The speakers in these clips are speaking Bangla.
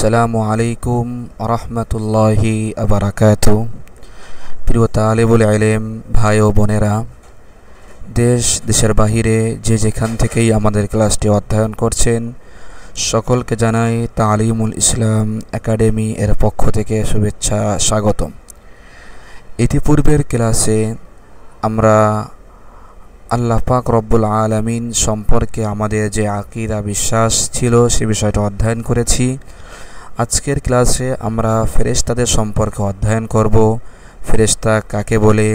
আসসালামু আলাইকুম রহমতুল্লাহি আবরাকাতু। প্রিয় তালেবুল ইলম ভাই ও বোনেরা, দেশের বাহিরে যে যেখান থেকেই আমাদের ক্লাসটি অধ্যয়ন করছেন, সকলকে জানাই তালিমুল ইসলাম একাডেমি এর পক্ষ থেকে শুভেচ্ছা, স্বাগতম। ইতিপূর্বের ক্লাসে আমরা আল্লাহ পাক রব্বুল আলামিন সম্পর্কে আমাদের যে আকীদা বিশ্বাস ছিল সে বিষয়টা অধ্যয়ন করেছি। আজকের ক্লাসে আমরা ফেরেশতাদের সম্পর্কে অধ্যয়ন করব। ফেরেশতা কাকে বলে,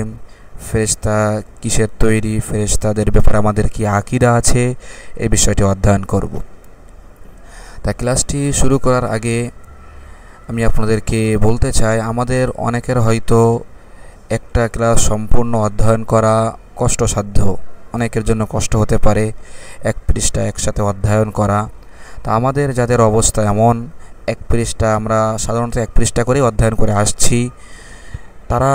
ফেরেশতা কিসের তৈরি, ফেরেশতাদের ব্যাপারে আমাদের কি আকীদা আছে, এই বিষয়টি অধ্যয়ন করব। তা ক্লাসটি শুরু করার আগে আমি আপনাদেরকে বলতে চাই, আমাদের অনেকের হয়তো একটা ক্লাস সম্পূর্ণ অধ্যয়ন করা কষ্টসাধ্য, অনেকের জন্য কষ্ট হতে পারে এক পৃষ্ঠা একসাথে অধ্যয়ন করা। তা আমাদের যাদের অবস্থা এমন, এক পৃষ্ঠা আমরা সাধারণত এক পৃষ্ঠা করেই অধ্যয়ন করে আসছি, তারা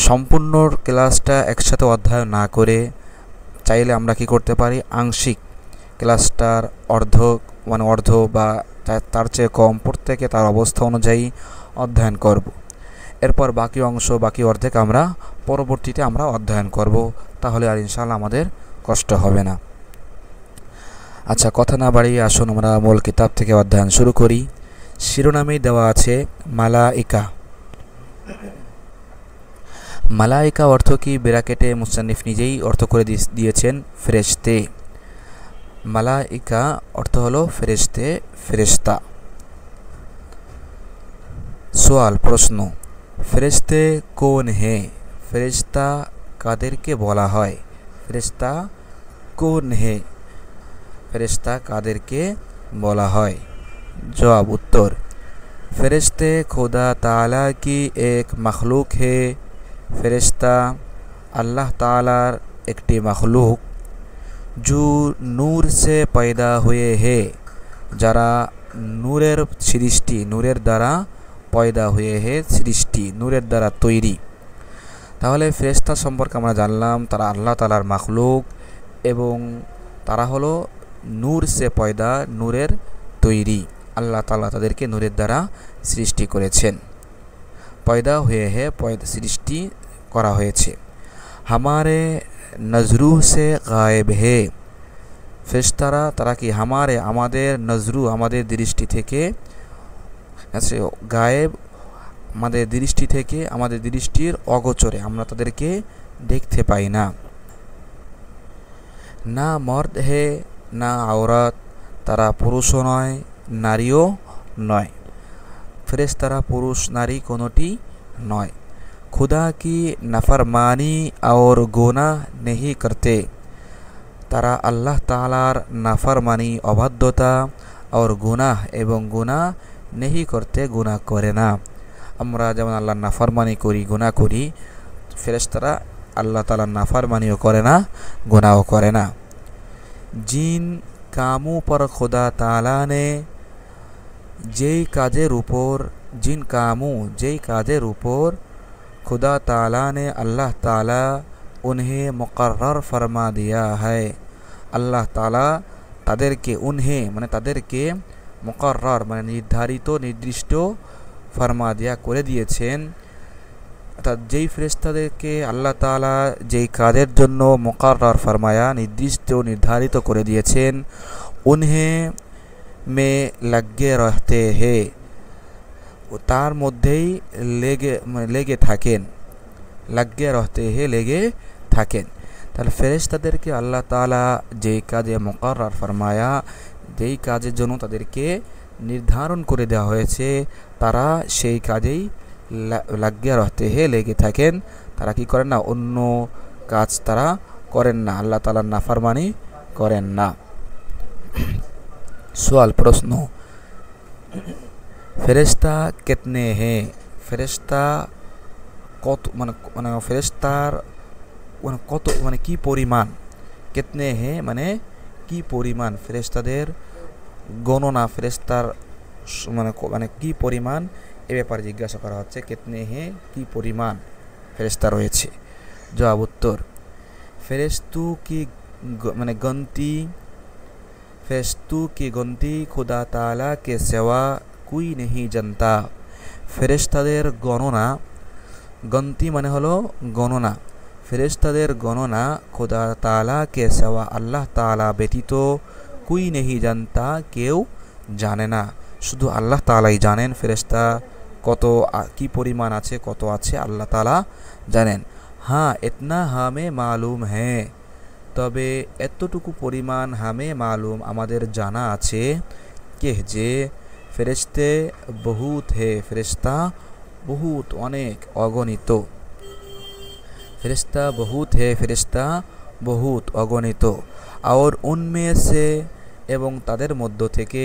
সম্পূর্ণ ক্লাসটা একসাথে অধ্যয়ন না করে চাইলে আমরা কি করতে পারি, আংশিক ক্লাসটার অর্ধ বা তার চেয়ে কম প্রত্যেকে তার অবস্থা অনুযায়ী অধ্যয়ন করব। এরপর বাকি অংশ, বাকি অর্ধেক আমরা পরবর্তীতে অধ্যয়ন করব, তাহলে আর ইনশাআল্লাহ আমাদের কষ্ট হবে না। আচ্ছা, কথা না বাড়িয়ে আসুন আমরা মূল কিতাব থেকে অধ্যয়ন শুরু করি। শিরোনামেই দেওয়া আছে মালাইকা। মালাইকা অর্থ কি, ব্র্যাকেটে মুসান্নিফ নিজেই অর্থ করে দিয়েছেন ফেরেশতে। মালাইকা অর্থ হলো ফেরেশতে, ফেরেশতা। সওয়াল, প্রশ্ন, ফেরেশতে কোন হে, ফেরেশতা কাদেরকে বলা হয়, ফেরেশতা কোন হে, ফেরেশতা কাদেরকে বলা হয়। জবাব, उत्तर, फरिश्ते खुदा ताला की एक मखलूक है। फरिश्ता अल्लाह तालार একটি मखलूक जो नूर से पैदा हुए है, যারা নূরের সৃষ্টি, নূরের দ্বারা পয়দা হয়ে হে, সৃষ্টি নূরের দ্বারা তৈরি। তাহলে ফেরেশতা সম্পর্কে আমরা জানলাম তারা আল্লাহ তাআলার মখলুক এবং তারা হলো নূর সে পয়দা, নূরের তৈরি। আল্লাহ তাআলা তাদেরকে নূরের দ্বারা সৃষ্টি করেছেন, পয়দা হয়ে হে, সৃষ্টি করা হয়েছে। হামারে নজরু সে গায়েব হে, ফেরেশতারা তারা কি আমাদের নজরু, আমাদের দৃষ্টি থেকে আছে, গায়েব আমাদের দৃষ্টি থেকে, আমাদের দৃষ্টির অগোচরে, আমরা তাদেরকে দেখতে পাই না। না মর্দ হে না আওরাত, তারা পুরুষও নয় নারীও নয়। ফেরেশতারা পুরুষ নারী কোনোটি নয়। खुदा की नफरमानी और गुनाह नहीं करते, তারা আল্লাহ তাআলার নাফরমানি, অবাধ্যতা, और গুনাহ এবং গুনাহ নেহি করতে, গুনাহ করে না। আমরা যেমন আল্লাহর নাফরমানি করি, গুনাহ করি, ফেরেশতারা আল্লাহ তাআলার নাফরমানিও করে না, গুনাহও করে না। জিন কামু পর खुदा ताला ने, যেই কাজের উপর, জিন কামু যেই কাজের উপর, खुदा ताला ने अल्लाह ताला उन्हें मुकर्रर फरमा दिया है, আল্লাহ তাআলা তাদেরকে, উনহে মানে তাদেরকে, মুকর্রর মানে নির্ধারিত, নির্দিষ্ট, ফরমা দিয়া করে দিয়েছেন। অর্থাৎ যেই ফেরেশতাদেরকে আল্লাহ তাআলা যেই কাজের জন্য মুকর্রর ফরমায়া, নির্দিষ্ট নির্ধারিত করে দিয়েছেন, উনহে মে লগে রহতে হে, তার মধ্যেই লেগে থাকেন, লাগে রহতে হে, লেগে থাকেন। তাহলে ফেরেশতাদেরকে আল্লাহ তাআলা যেই কাজে মুকর্রর ফরমায়া, যেই কাজের জন্য তাদেরকে নির্ধারণ করে দেওয়া হয়েছে, তারা সেই কাজেই লাগে রহতে হে, লেগে থাকেন। তারা কি করেন না, অন্য কাজ তারা করেন না, আল্লাহ তাআলার নাফরমানি করেন না। সওয়াল, প্রশ্ন, ফেরেশতা কিতনে হে, ফেরেশতা কত, মানে ফেরেশতার কত, মানে কি পরিমাণ, কিতনে হে মানে কি পরিমাণ, ফেরেশতাদের গণনা, ফেরেশতার মানে কি পরিমাণ, এ ব্যাপারে জিজ্ঞাসা করা হচ্ছে। কিতনে হে কি পরিমাণ ফেরেশতা রয়েছে। জবাব, उत्तर, ফেরেশতু কি মানে গন্তি, ফেরেশতু কি গন্তি খুদা তাআলা কে সেওয়া কুই নেহি জানতা। ফেরেশতাদের গণনা, গন্তি মানে হলো গণনা, ফেরেশতাদের গণনা খুদা তাআলা কে সেওয়া আল্লাহ তাআলা ব্যতীত কুই নেহি জানতা কেউ জানে না, শুধু আল্লাহ তাআলাই জানেন ফেরেশতা কত কি পরিমাণ আছে, কত আছে আল্লাহ তাআলা জানেন। হ্যাঁ ইতনা হামে মালুম হ্যাঁ, তবে এতটুকু পরিমাণ হামে মালুম আমাদের জানা আছে কে যে ফেরেশতে বহুত হে, ফেরেশতা বহুত অনেক অগণিত, ফেরেশতা বহুত হে, ফেরেশতা বহুত অগণিত। আর উনমে সে এবং তাদের মধ্য থেকে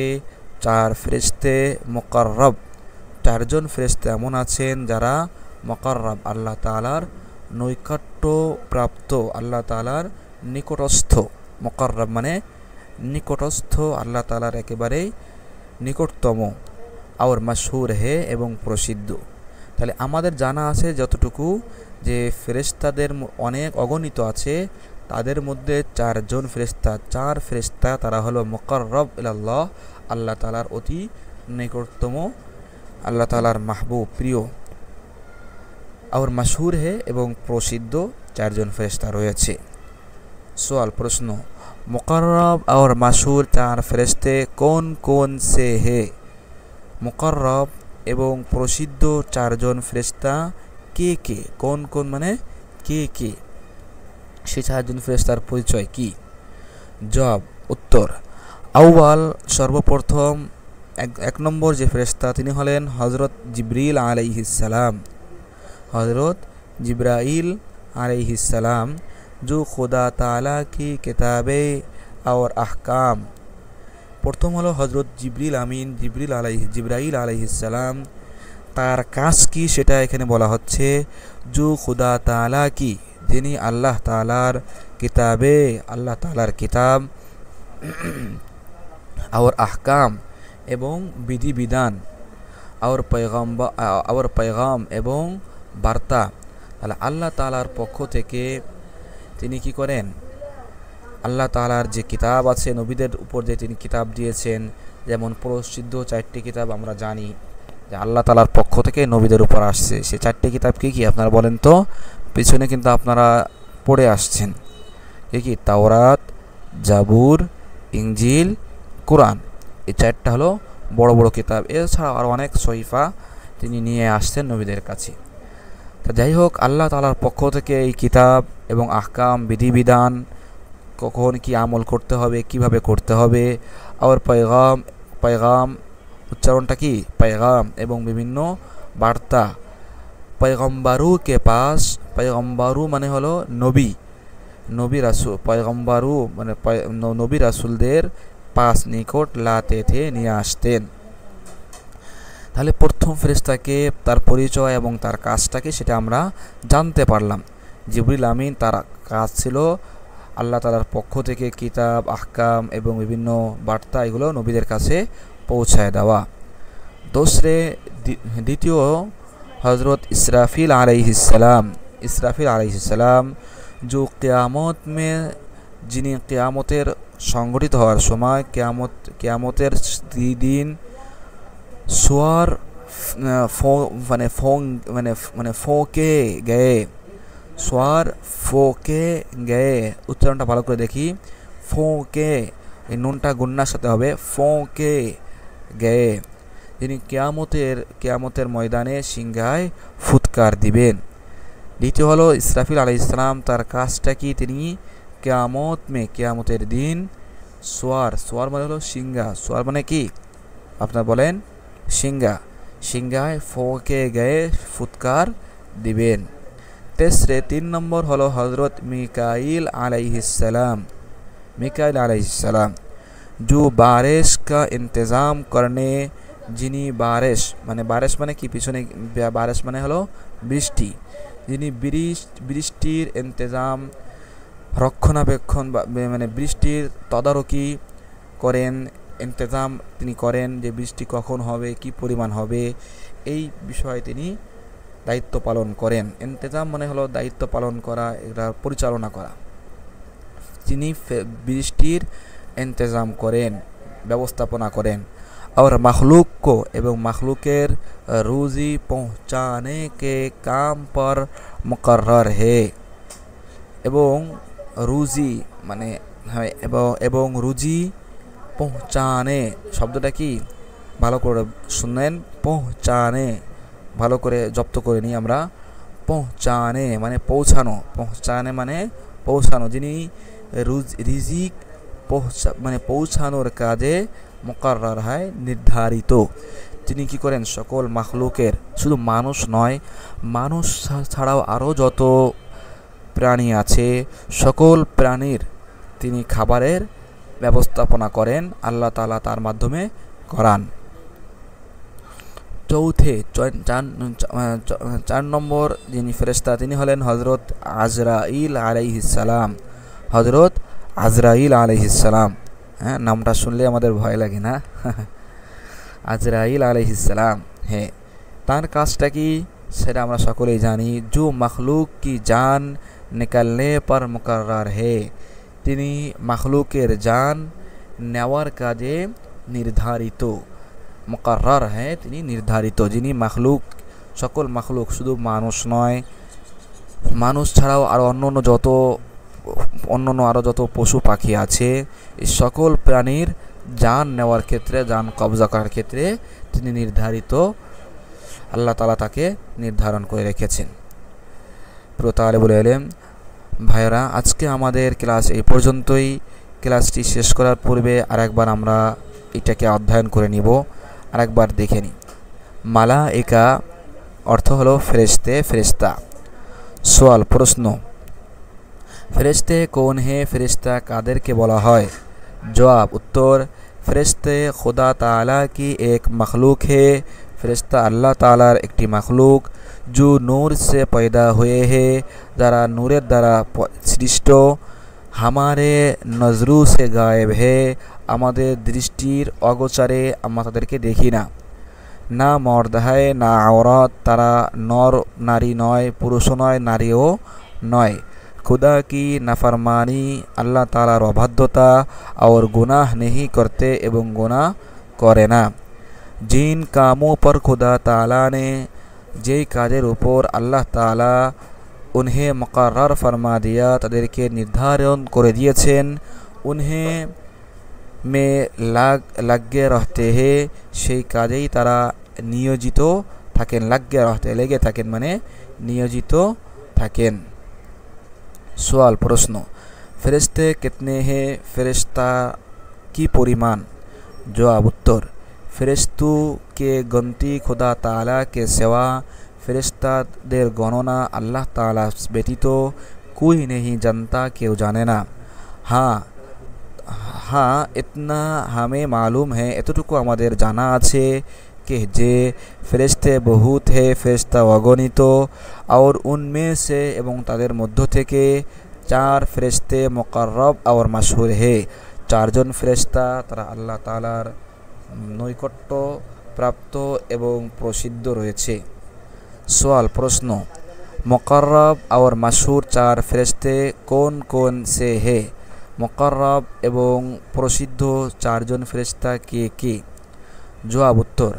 চার ফেরেশতে মুকাররব, চারজন ফেরেশতা এমন আছেন যারা মুকাররব আল্লাহ তাআলার নৈকট্য প্রাপ্ত, আল্লাহ তাআলার নিকটস্থ। মুকাররব মানে নিকটস্থ, আল্লাহ তাআলার একেবারে নিকটতম। আর মাশহুর হে এবং প্রসিদ্ধ। তাহলে আমাদের জানা আছে যতটুকু যে ফেরেশতাদের অনেক অগণিত আছে, তাদের মধ্যে চারজন ফেরেশতা, চার ফেরেশতা তারা হলো মুকাররব ইলাল্লাহ, আল্লাহ তাআলার অতি নিকটতম, আল্লাহ তাআলার মাহবুব প্রিয়। আর মাশহুর হে এবং প্রসিদ্ধ চারজন ফেরেশতা রয়েছে। सवाल प्रश्न, मुकर्रब और मशहूर चार फरिश्ते कौन कौन से है। मुकर्रब एवं प्रसिद्ध चारजन फरिश्ता के कौन कौन माने के से चारजन फरिश्तार परिचय की। जवाब उत्तर, आउवाल सर्वप्रथम एक नम्बर जे फरिश्ता तिनि हलेन हजरत जिब्रील आलैहिस सलाम, हजरत जिब्राइल आलैहिस सलाम, जो खुदा ताला की किताबें और अहकाम। प्रथम हलो हजरत जिब्रील आमीन, जिब्राइल आलैहिस सलाम, तार काज की सेटा एखाने बला हच्छे, जो खुदा ताला की जिनी आल्लाह तालार किताबे, आल्लाह तालार किताब और अहकाम एवं विधि विधान और पैगाम एवं बार्ता, आल्लाह तालार पक्ष थेके তিনি কি করেন, আল্লাহ তাআলার যে কিতাব আছে নবীদের উপর যে তিনি কিতাব দিয়েছেন, যেমন প্রসিদ্ধ চারটি কিতাব আমরা জানি যে আল্লাহ তাআলার পক্ষ থেকে নবীদের উপর আসছে। সেই চারটি কিতাব কি কি আপনারা বলেন তো, পিছনে কিন্তু আপনারা পড়ে আসছেন কি কি, তাওরাত, জাবুর, ইনজিল, কোরআন। এই চারটা হলো বড় বড় কিতাব। এছাড়া আরও অনেক সহিফা তিনি নিয়ে আসছেন নবীদের কাছে। তা যাই হোক, আল্লাহ তাআলার পক্ষ থেকে এই কিতাব এবং আহকাম বিধিবিধান, কখন কি আমল করতে হবে, কিভাবে করতে হবে, আর पैगाम উচ্চারণটা কি पैगाम এবং বিভিন্ন বার্তা। पैगम्बरू के पास, पैगम्बरू মানে হলো নবী, নবী রাসূল, पैगम्बरू মানে নবী রাসূলদের পাস নিকট লাতে থে নিয়ে আসতেন। তাহলে প্রথম ফেরেশতাকে তার পরিচয় এবং তার কাজটাকে সেটা আমরা জানতে পারলাম। জিবরিল আমিন তার কাজ ছিল আল্লাহ তাআলার পক্ষ থেকে কিতাব, আহকাম এবং বিভিন্ন বার্তা এগুলো নবীদের কাছে পৌঁছায় দেওয়া। দ্বিতীয় হজরত ইসরাফিল আলাইহিস সালাম, ইসরাফিল আলাইহিস সালাম जो क़यामत में, যিনি কিয়ামতের সংঘটিত হওয়ার সময় কিয়ামতের দিন সোয়ার ফোঁকে গয়ে, সোয়ার ফোঁকে গয়ে, উচ্চারণটা ভালো করে দেখি, ফোঁকে, এই নুনটা গুন্নার সাথে হবে, ফোঁকে গয়ে, যিনি কিয়ামতের ময়দানে সিংহায় ফুৎকার দিবেন। দ্বিতীয় হলো ইসরাফিল আলাইহিস সালাম, তার কাজটা কি, তিনি কিয়ামতের দিন সোয়ার মানে হলো সিংহা, সোয়ার মানে কি আপনারা বলেন সিংহায় ফোঁকে গয়ে ফুৎকার দিবেন। तीन नम्बर हलो हजरत मिकाइल आलैहिस सलाम, जो बारिश का इंतज़ाम करने, যিনি बारिश माने कि पिछने बारिश माने हलो बृष्टि, যিনি বৃষ্টির इंतज़ाम রক্ষণাবেক্ষণ মানে বৃষ্টির তদারকি করেন, इंतज़ाम তিনি করেন যে বৃষ্টি কখন হবে, কি পরিমাণ হবে, এই বিষয়ে তিনি দায়িত্ব পালন করেন। इंतज़ाम মানে হলো দায়িত্ব পালন করা, এটা পরিচালনা করা। তিনি বৃষ্টির इंतज़ाम करें व्यवस्थापना करें और मखलूक को एवं मखलूकेर रूज़ी पहुँचाने के काम पर मुकर्रर है एवं रूज़ी माने एवं रूज़ी पहुँचाने शब्दটা কি ভালো করে শুনেন পৌঁছানে ভালো করে জব্দ করে নিই আমরা পৌঁছানে মানে পৌঁছানো পৌঁছানে মানে পৌঁছানো যিনি রিজিক মানে পৌঁছানোর কাজে মুকাররার হয় নির্ধারিত তিনি কি করেন সকল মাখলুকের শুধু মানুষ নয় মানুষ ছাড়াও আরও যত প্রাণী আছে সকল প্রাণীর তিনি খাবারের ব্যবস্থাপনা করেন আল্লাহ তাআলা তার মাধ্যমে করান चौथे 4 নম্বর যিনি ফেরেশতা তিনি হলেন হযরত আজরাইল আলাইহিস সালাম হযরত আজরাইল আলাইহিস সালাম হ্যাঁ নামটা শুনলে আমাদের ভয় লাগে না আজরাইল আলাইহিস সালাম হ্যাঁ তার কাজটা কি সেটা আমরা সকলেই জানি जो मखलूक की जान निकलने पर मुकर्रर है তিনি मखलूकेर जान নেওয়ার কাজে নির্ধারিত मुकर्रर है তিনি নির্ধারিত যিনি মখলুক সকল মখলুক শুধু মানুষ নয় মানুষ ছাড়াও আর অন্যান্য আরও যত পশু পাখি আছে এই সকল প্রাণীর জান নেওয়ার ক্ষেত্রে জান কবজা করার ক্ষেত্রে তিনি নির্ধারিত আল্লাহ তাআলা তাকে নির্ধারণ করে রেখেছেন প্রিয় তালেবুল ইলম ভাইরা আজকে আমাদের ক্লাস এই পর্যন্তই ক্লাসটি শেষ করার পূর্বে আরেকবার আমরা এটাকে অধ্যয়ন করে নিব আরেকবার দেখে নিই মালায়েকা অর্থ হলো ফেরেশতে ফেরেশতা সওয়াল প্রশ্ন ফেরেশতে কোন হে ফেরেশতা কাদেরকে বলা হয় জবাব উত্তর ফেরেশতে खुदा ताला की एक मखलूक है फरिश्ता अल्लाह तालार একটি मखलूक जो नूर से पैदा हुए हैं যারা নূরের দ্বারা সৃষ্ট हमारे नजरों से गायब है আমাদের দৃষ্টির অগোচরে আমরা তাদেরকে দেখি না না মর্দ হয় না আওরাত তারা নর নারী নয় পুরুষ নয় নারীও নয় खुदा की नाफरमानी अल्लाह तालार अबाध्यता और गुनाह नहीं करते एवं गुनाह करे ना जिन कामों पर खुदा ताला ने जे काजेर ऊपर अल्लाह ताला उन्हें मुकर्रर फरमा दिया तादेरके निर्धारण करे दिएछेन उन्हें में लगे रहते हैं সেই কাজেই তারা নিয়োজিত থাকেন লেগে থাকেন মানে নিয়োজিত থাকেন सवाल प्रश्न फरिश्ते कितने हैं फरिश्ता की परिमाण जवाब उत्तर फरिश्तों के गिनती खुदा ताला के सिवा फरिश्ताদের गणना अल्लाह ताला व्यतीत कोई नहीं जानता क्यों जाने ना हाँ इतना हमें मालूम है एतटुकु हमादेर जाना आछे कि जे फरिश्ते बहुत है फरिश्ता अगणित और उनमें से एवं तादेर मध्य थेके 4 फरिश्ते मुकर्रब और मशहूर है 4 जन फरिश्ता तारा अल्लाह तालार नैकट्य प्राप्त एवं प्रसिद्ध रयेछे सवाल प्रश्न मुकर्रब और मशहूर 4 फरिश्ते कौन कौन से है मुकर्रब एवं प्रसिद्ध 4 जन फरिश्ता के जवाब उत्तर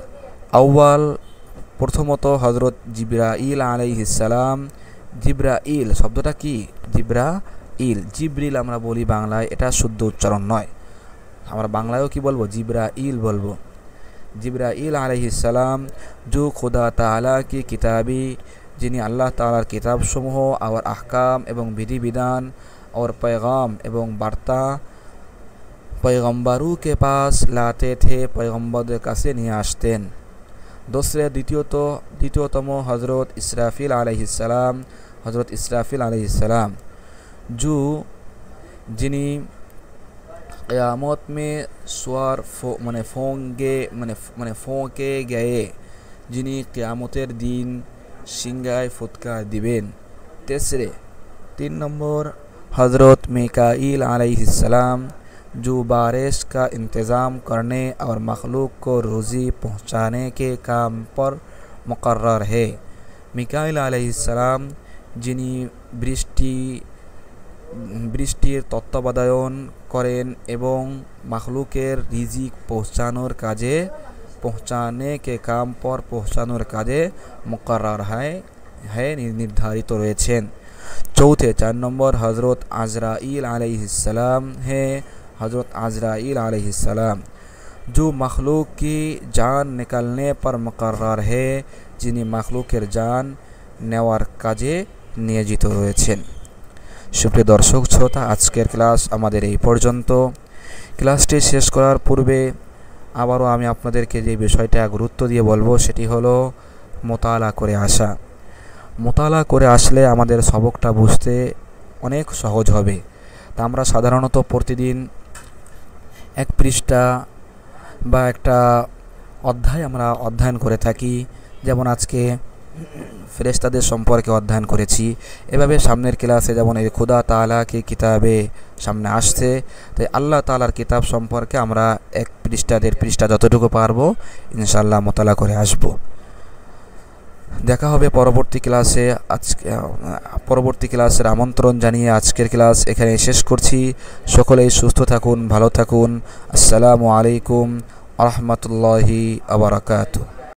अव्वल प्रथमत हजरत जिब्राइल आलाइहिस सालाम जिब्राइल शब्दटा कि जिब्राइल जिब्रिल आमरा बोली बांगलाय एटा शुद्ध उच्चारण नय आमरा बांगलायও कि बोलबो जिब्राइल बोलबो जिब्राइल आलाइहिस सालाम जो खुदा ताला की किताबी जिनी अल्लाह तालार किताब समूह और अहकाम एवं विधि विधान और पैगाम एवं वार्ता पैगम्बरों के पास लाते थे पैगम्बरদের কাছে নিয়ে আসতেন दूसरे द्वितीयतम हजरत इसराफिल अलैहिस्सलाम जो जिनी क़यामत में स्वार फोंके गए जिनी क़यामतेर दिन सिंगाय फुৎকার दिबेन तीसरे 3 नम्बर हजरत मिकाईल अलैहिस्सलाम जो बारिश का इंतज़ाम करने और मखलूक को रोज़ी पहुँचाने के काम पर मुकर्रर है मिकाईल अलैहिस्सलाम जिनी बृष्टि বৃষ্টির তত্ত্বাবধান করেন এবং মাখলুকের রিজিক पहुँचाने के काम पर पहुँचाনোর কাজে मुकर्रर है निर्धारित রয়েছেন। चौथे 4 नंबर हज़रत अज़राइल अलैहिस्सलाम है। हज़रत अज़राइल अलैहिस्सलाम जो मखलूक की जान निकालने पर मुकर्रर है, যিনি মাখলুকের জান নেওয়ার কাজে নিয়োজিত রয়েছেন। সুপ্রিয় দর্শক শ্রোতা, আজকের ক্লাস আমাদের এই পর্যন্ত। ক্লাসটি শেষ করার পূর্বে আবারও আমি আপনাদেরকে যে বিষয়টা গুরুত্ব দিয়ে বলবো সেটি হলো মোতালা করে আসা। মোতালা করে আসলে আমাদের সবকটা বুঝতে অনেক সহজ হবে। তা আমরা সাধারণত প্রতিদিন এক পৃষ্ঠা বা একটা অধ্যায় আমরা অধ্যয়ন করে থাকি। যেমন আজকে ফেরেশতাদের সম্পর্কে অধ্যয়ন করেছি। এভাবে সামনের ক্লাসে যেমন এই খুদা তাআলা কি কিতাবে সামনে আসছে, তাই আল্লাহ তাআলার কিতাব সম্পর্কে আমরা এক পৃষ্ঠা দেড় পৃষ্ঠা যতটুকু পারবো ইনশাআল্লাহ মোতালা করে আসব। দেখা হবে পরবর্তী ক্লাসে। পরবর্তী ক্লাসের আমন্ত্রণ জানিয়ে আজকের ক্লাস এখানে শেষ করছি। সকলেই সুস্থ থাকুন, ভালো থাকুন। আসসালামু আলাইকুম ওয়া রাহমাতুল্লাহি ওয়া বারাকাতুহু।